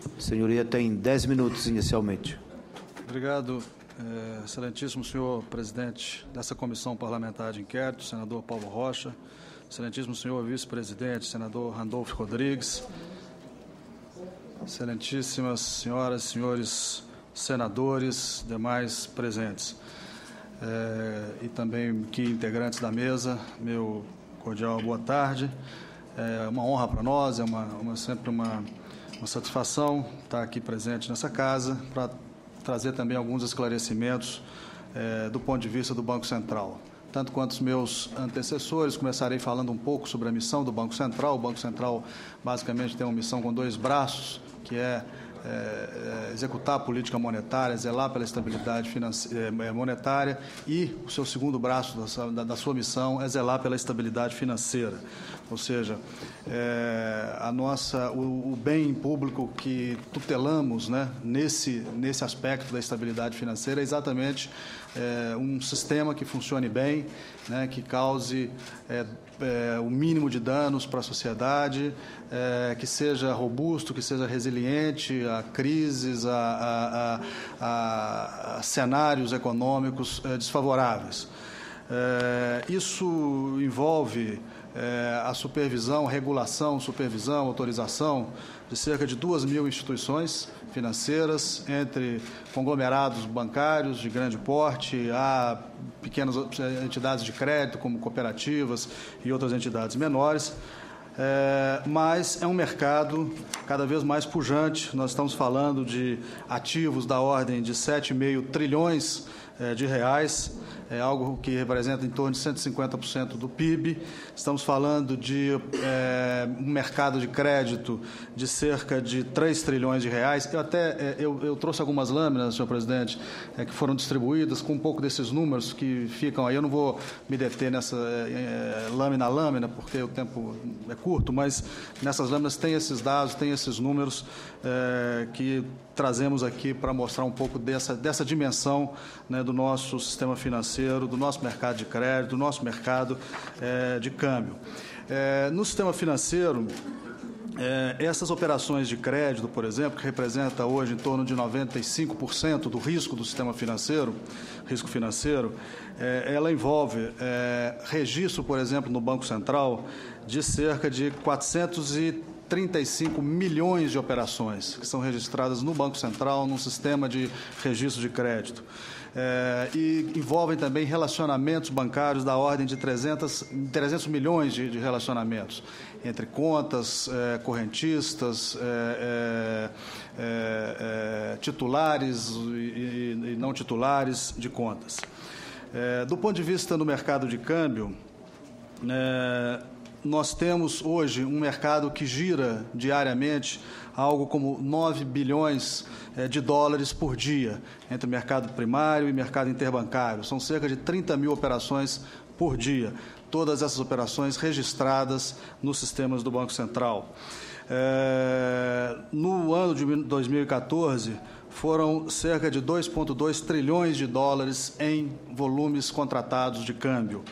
A senhoria tem 10 minutos inicialmente. Obrigado, excelentíssimo senhor presidente dessa comissão parlamentar de inquérito, senador Paulo Rocha, excelentíssimo senhor vice-presidente, senador Randolfo Rodrigues, excelentíssimas senhoras e senhores senadores, demais presentes, e também aqui integrantes da mesa, meu cordial boa tarde. É uma honra para nós, sempre uma satisfação estar aqui presente nessa casa para trazer também alguns esclarecimentos do ponto de vista do Banco Central. Tanto quanto os meus antecessores, começarei falando um pouco sobre a missão do Banco Central. O Banco Central, basicamente, tem uma missão com dois braços, que é executar a política monetária, zelar pela estabilidade monetária, e o seu segundo braço da sua missão é zelar pela estabilidade financeira. Ou seja, o bem público que tutelamos, né, nesse aspecto da estabilidade financeira é exatamente um sistema que funcione bem, né, que cause o mínimo de danos para a sociedade, que seja robusto, que seja resiliente a crises, a cenários econômicos desfavoráveis. Isso envolve a supervisão, autorização de cerca de 2.000 instituições financeiras, entre conglomerados bancários de grande porte, a pequenas entidades de crédito, como cooperativas e outras entidades menores. Mas é um mercado cada vez mais pujante. Nós estamos falando de ativos da ordem de 7,5 trilhões de reais, algo que representa em torno de 150% do PIB. Estamos falando de um mercado de crédito de cerca de 3 trilhões de reais. Eu trouxe algumas lâminas, senhor presidente, que foram distribuídas com um pouco desses números que ficam aí. Eu não vou me deter nessa lâmina a lâmina, porque o tempo é curto, mas nessas lâminas tem esses dados, tem esses números que trazemos aqui para mostrar um pouco dessa dimensão, né, do nosso sistema financeiro, do nosso mercado de crédito, do nosso mercado de câmbio. No sistema financeiro, essas operações de crédito, por exemplo, que representa hoje em torno de 95% do risco do sistema financeiro, ela envolve registro, por exemplo, no Banco Central, de cerca de 435 milhões de operações que são registradas no Banco Central, num sistema de registro de crédito. E envolvem também relacionamentos bancários da ordem de 300 milhões de relacionamentos, entre contas, correntistas, titulares e não titulares de contas. Do ponto de vista do mercado de câmbio, nós temos hoje um mercado que gira diariamente algo como 9 bilhões de dólares por dia, entre mercado primário e mercado interbancário. São cerca de 30 mil operações por dia, todas essas operações registradas nos sistemas do Banco Central. No ano de 2014, foram cerca de 2,2 trilhões de dólares em volumes contratados de câmbio.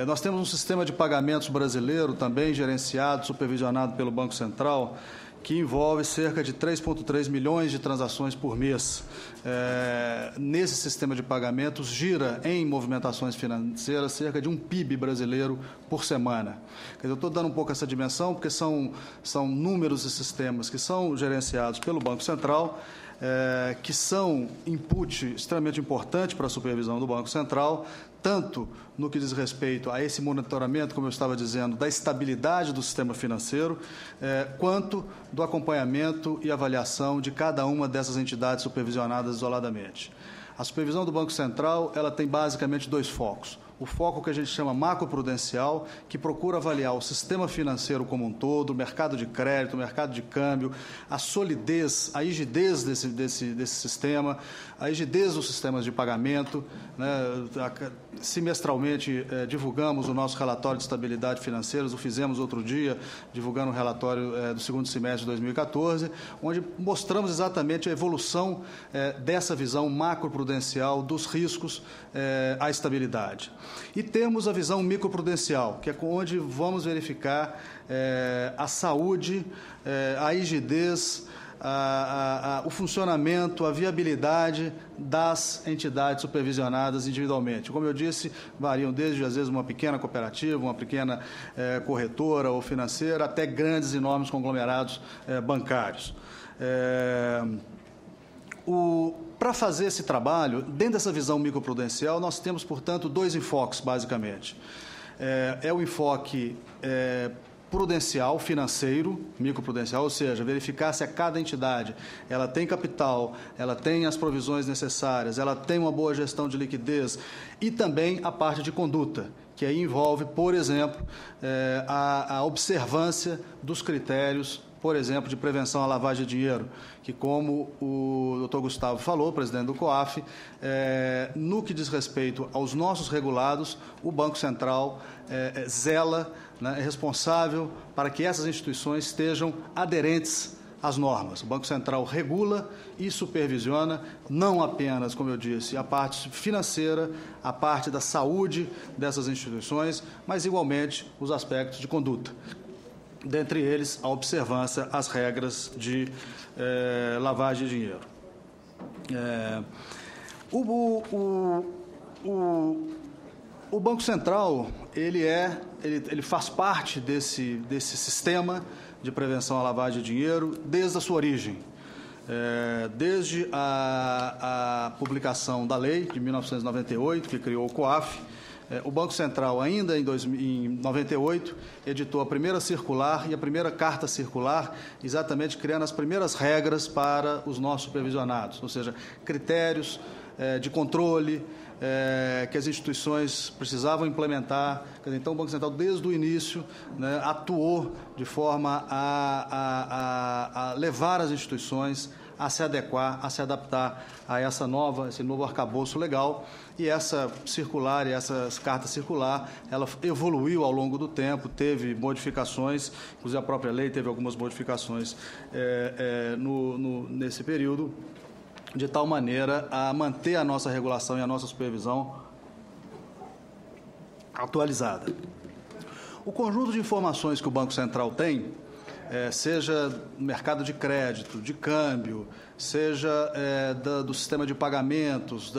Nós temos um sistema de pagamentos brasileiro, também gerenciado, supervisionado pelo Banco Central, que envolve cerca de 3,3 milhões de transações por mês. Nesse sistema de pagamentos, gira em movimentações financeiras cerca de um PIB brasileiro por semana. Quer dizer, eu estou dando um pouco essa dimensão, porque são números e sistemas que são gerenciados pelo Banco Central, que são input extremamente importante para a supervisão do Banco Central, tanto no que diz respeito a esse monitoramento, como eu estava dizendo, da estabilidade do sistema financeiro, quanto do acompanhamento e avaliação de cada uma dessas entidades supervisionadas isoladamente. A supervisão do Banco Central, ela tem basicamente dois focos. O foco que a gente chama macroprudencial, que procura avaliar o sistema financeiro como um todo, o mercado de crédito, o mercado de câmbio, a solidez, a rigidez desse sistema, a rigidez dos sistemas de pagamento, né? Semestralmente divulgamos o nosso relatório de estabilidade financeira, o fizemos outro dia, divulgando o relatório do segundo semestre de 2014, onde mostramos exatamente a evolução dessa visão macroprudencial dos riscos à estabilidade. E temos a visão microprudencial, que é onde vamos verificar a saúde, a rigidez, o funcionamento, a viabilidade das entidades supervisionadas individualmente. Como eu disse, variam desde, às vezes, uma pequena cooperativa, uma pequena corretora ou financeira, até grandes e enormes conglomerados bancários. Para fazer esse trabalho, dentro dessa visão microprudencial, nós temos, portanto, dois enfoques, basicamente. O enfoque prudencial, financeiro, microprudencial, ou seja, verificar se a cada entidade ela tem capital, ela tem as provisões necessárias, ela tem uma boa gestão de liquidez, e também a parte de conduta, que aí envolve, por exemplo, a observância dos critérios, por exemplo, de prevenção à lavagem de dinheiro, que, como o Dr. Gustavo falou, presidente do COAF, no que diz respeito aos nossos regulados, o Banco Central zela, é responsável para que essas instituições estejam aderentes às normas. O Banco Central regula e supervisiona, não apenas, como eu disse, a parte financeira, a parte da saúde dessas instituições, mas, igualmente, os aspectos de conduta. Dentre eles, a observância às regras de lavagem de dinheiro. O Banco Central ele faz parte desse sistema de prevenção à lavagem de dinheiro desde a sua origem. Desde a publicação da lei de 1998, que criou o COAF, o Banco Central, ainda em 98, editou a primeira circular e a primeira carta circular, exatamente criando as primeiras regras para os nossos supervisionados, ou seja, critérios de controle que as instituições precisavam implementar. Então, o Banco Central, desde o início, atuou de forma a levar as instituições a se adequar, a se adaptar a esse novo arcabouço legal. E essa circular, e essa carta circular, ela evoluiu ao longo do tempo, teve modificações, inclusive a própria lei teve algumas modificações nesse período, de tal maneira a manter a nossa regulação e a nossa supervisão atualizada. O conjunto de informações que o Banco Central tem, seja no mercado de crédito, de câmbio, seja do sistema de pagamentos,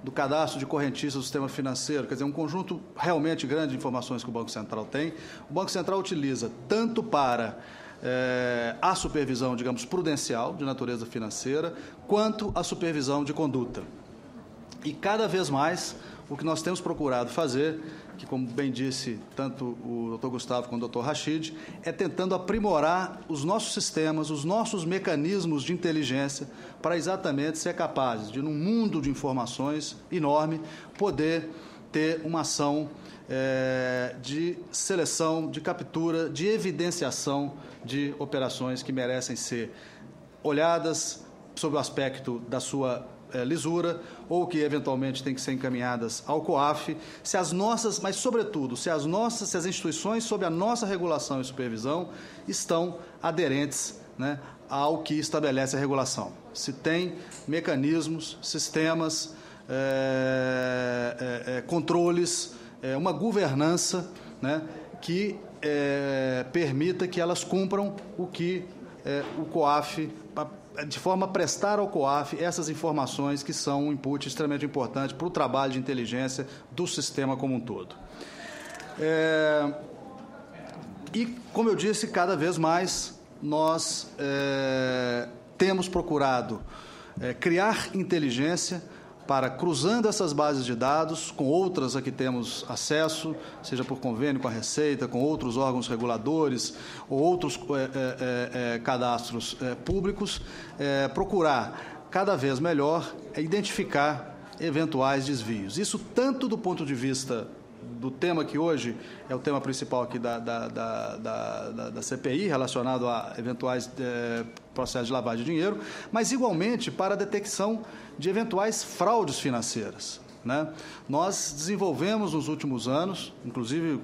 do cadastro de correntistas do sistema financeiro, quer dizer, um conjunto realmente grande de informações que o Banco Central tem. O Banco Central utiliza tanto para a supervisão, digamos, prudencial, de natureza financeira, quanto a supervisão de conduta. E, cada vez mais, o que nós temos procurado fazer, que, como bem disse tanto o Dr. Gustavo quanto o Dr. Rachid, é tentando aprimorar os nossos sistemas, os nossos mecanismos de inteligência, para exatamente ser capazes de, num mundo de informações enorme, poder ter uma ação de seleção, de captura, de evidenciação de operações que merecem ser olhadas sob o aspecto da sua lisura, ou que eventualmente têm que ser encaminhadas ao COAF, mas sobretudo, se as instituições sob a nossa regulação e supervisão estão aderentes, ao que estabelece a regulação. Se tem mecanismos, sistemas, controles, uma governança, que permita que elas cumpram o que o COAF, de forma a prestar ao COAF essas informações que são um input extremamente importante para o trabalho de inteligência do sistema como um todo. E, como eu disse, cada vez mais nós temos procurado criar inteligência para, cruzando essas bases de dados com outras a que temos acesso, seja por convênio com a Receita, com outros órgãos reguladores ou outros cadastros públicos, procurar cada vez melhor identificar eventuais desvios. Isso tanto do ponto de vista do tema que hoje é o tema principal aqui da CPI, relacionado a eventuais processos de lavagem de dinheiro, mas igualmente para a detecção de eventuais fraudes financeiras. né? Nós desenvolvemos nos últimos anos, inclusive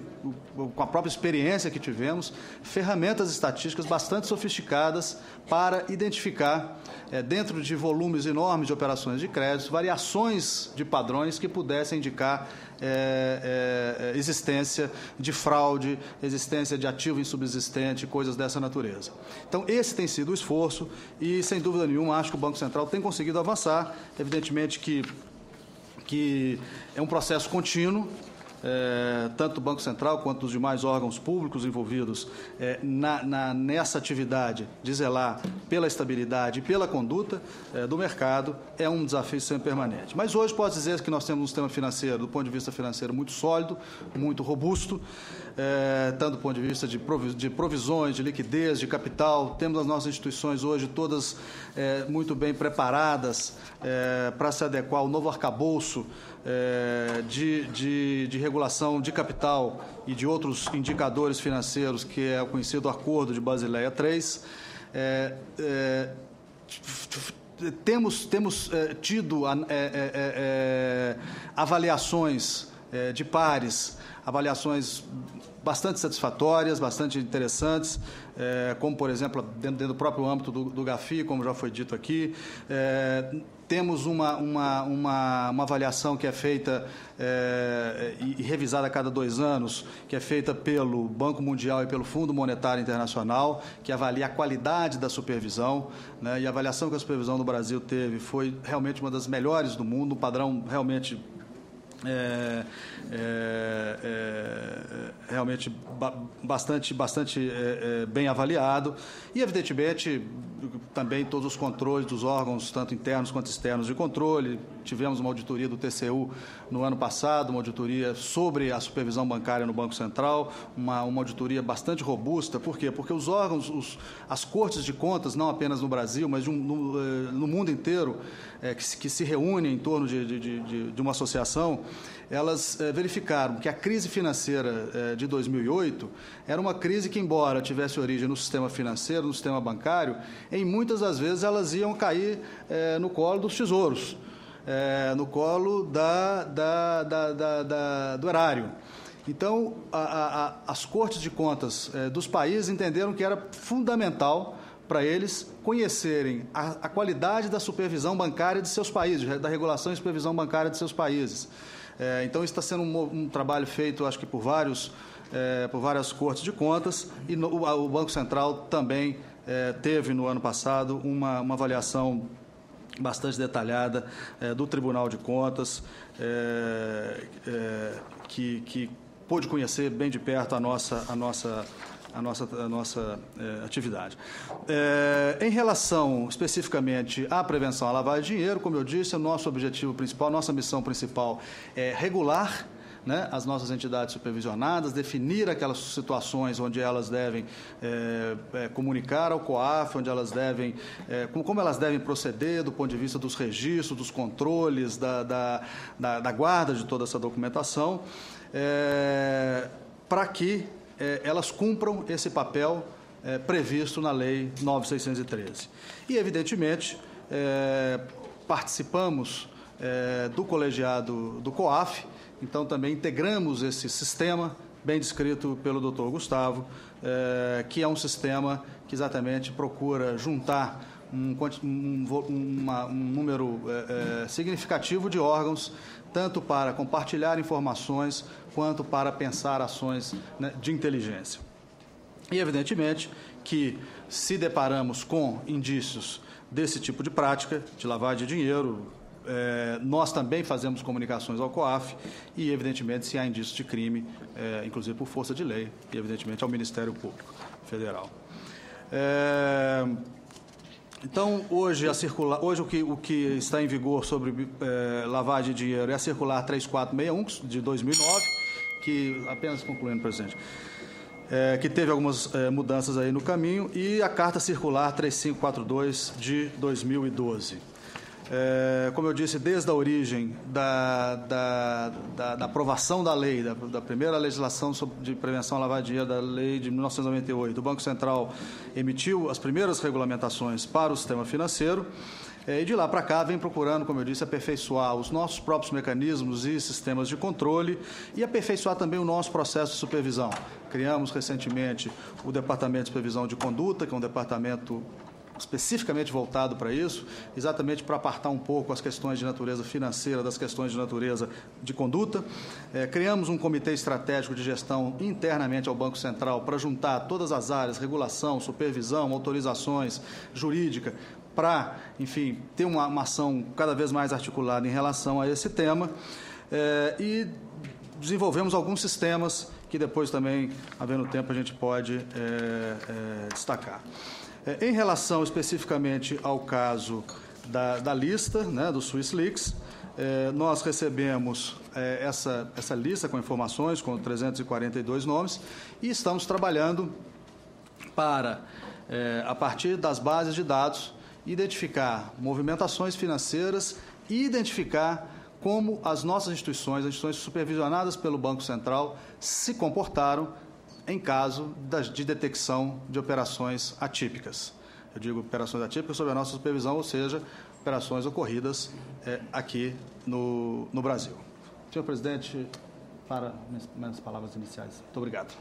com a própria experiência que tivemos, ferramentas estatísticas bastante sofisticadas para identificar, dentro de volumes enormes de operações de crédito, variações de padrões que pudessem indicar existência de fraude, existência de ativo insubsistente, coisas dessa natureza. Então, esse tem sido o esforço e, sem dúvida nenhuma, acho que o Banco Central tem conseguido avançar. Evidentemente que é um processo contínuo, tanto do Banco Central quanto dos demais órgãos públicos envolvidos nessa atividade de zelar pela estabilidade e pela conduta do mercado, é um desafio sempre permanente. Mas hoje pode dizer que nós temos um sistema financeiro, do ponto de vista financeiro, muito sólido, muito robusto, tanto do ponto de vista de provisões, de liquidez, de capital. Temos as nossas instituições hoje todas muito bem preparadas para se adequar ao novo arcabouço de regulação de capital e de outros indicadores financeiros, que é o conhecido Acordo de Basileia III. Temos tido avaliações de pares, avaliações bastante satisfatórias, bastante interessantes, como, por exemplo, dentro do próprio âmbito do GAFI, como já foi dito aqui. Temos uma avaliação que é feita e revisada a cada 2 anos, que é feita pelo Banco Mundial e pelo Fundo Monetário Internacional, que avalia a qualidade da supervisão, né? E a avaliação que a supervisão no Brasil teve foi realmente uma das melhores do mundo, um padrão realmente realmente bastante bem avaliado e, evidentemente, também todos os controles dos órgãos, tanto internos quanto externos de controle. Tivemos uma auditoria do TCU no ano passado, uma auditoria sobre a supervisão bancária no Banco Central, uma auditoria bastante robusta. Por quê? Porque os órgãos, as cortes de contas, não apenas no Brasil, mas no mundo inteiro, que se reúnem em torno de uma associação, elas verificaram que a crise financeira de 2008 era uma crise que, embora tivesse origem no sistema financeiro, no sistema bancário, em muitas das vezes elas iam cair no colo dos tesouros, no colo do erário. Então, as cortes de contas dos países entenderam que era fundamental para eles conhecerem a qualidade da supervisão bancária de seus países, da regulação e supervisão bancária de seus países. Então, isso está sendo um trabalho feito, acho que por várias cortes de contas, e o Banco Central também teve, no ano passado, uma avaliação bastante detalhada do Tribunal de Contas, que pôde conhecer bem de perto a nossa atividade. Em relação especificamente à prevenção à lavagem de dinheiro, como eu disse, o nosso objetivo principal, nossa missão principal é regular, né, as nossas entidades supervisionadas, definir aquelas situações onde elas devem comunicar ao COAF, onde elas devem, como elas devem proceder do ponto de vista dos registros, dos controles, da guarda de toda essa documentação, para que elas cumpram esse papel previsto na Lei 9.613. E, evidentemente, participamos do colegiado do COAF, então também integramos esse sistema, bem descrito pelo Dr. Gustavo, que é um sistema que exatamente procura juntar um número significativo de órgãos, tanto para compartilhar informações, quanto para pensar ações, né, de inteligência. E, evidentemente, que se deparamos com indícios desse tipo de prática, de lavagem de dinheiro, nós também fazemos comunicações ao COAF e, evidentemente, se há indícios de crime, inclusive por força de lei, e, evidentemente, ao Ministério Público Federal. Então, hoje o que está em vigor sobre lavagem de dinheiro é a Circular 3461, de 2009, que, apenas concluindo, presidente, que teve algumas mudanças aí no caminho, e a Carta Circular 3542, de 2012. Como eu disse, desde a origem da aprovação da lei, da primeira legislação de prevenção à lavagem de dinheiro, da lei de 1998, o Banco Central emitiu as primeiras regulamentações para o sistema financeiro. E de lá para cá vem procurando, como eu disse, aperfeiçoar os nossos próprios mecanismos e sistemas de controle e aperfeiçoar também o nosso processo de supervisão. Criamos recentemente o Departamento de Supervisão de Conduta, que é um departamento especificamente voltado para isso, exatamente para apartar um pouco as questões de natureza financeira das questões de natureza de conduta. Criamos um comitê estratégico de gestão internamente ao Banco Central para juntar todas as áreas, regulação, supervisão, autorizações, jurídica, para, enfim, ter uma ação cada vez mais articulada em relação a esse tema. E desenvolvemos alguns sistemas que depois também, havendo tempo, a gente pode destacar. Em relação especificamente ao caso da lista, né, do Swiss Leaks, nós recebemos essa lista com informações, com 342 nomes, e estamos trabalhando para, a partir das bases de dados, identificar movimentações financeiras e identificar como as nossas instituições, as instituições supervisionadas pelo Banco Central, se comportaram em caso de detecção de operações atípicas. Eu digo operações atípicas sob a nossa supervisão, ou seja, operações ocorridas aqui no Brasil. Senhor presidente, para minhas palavras iniciais. Muito obrigado.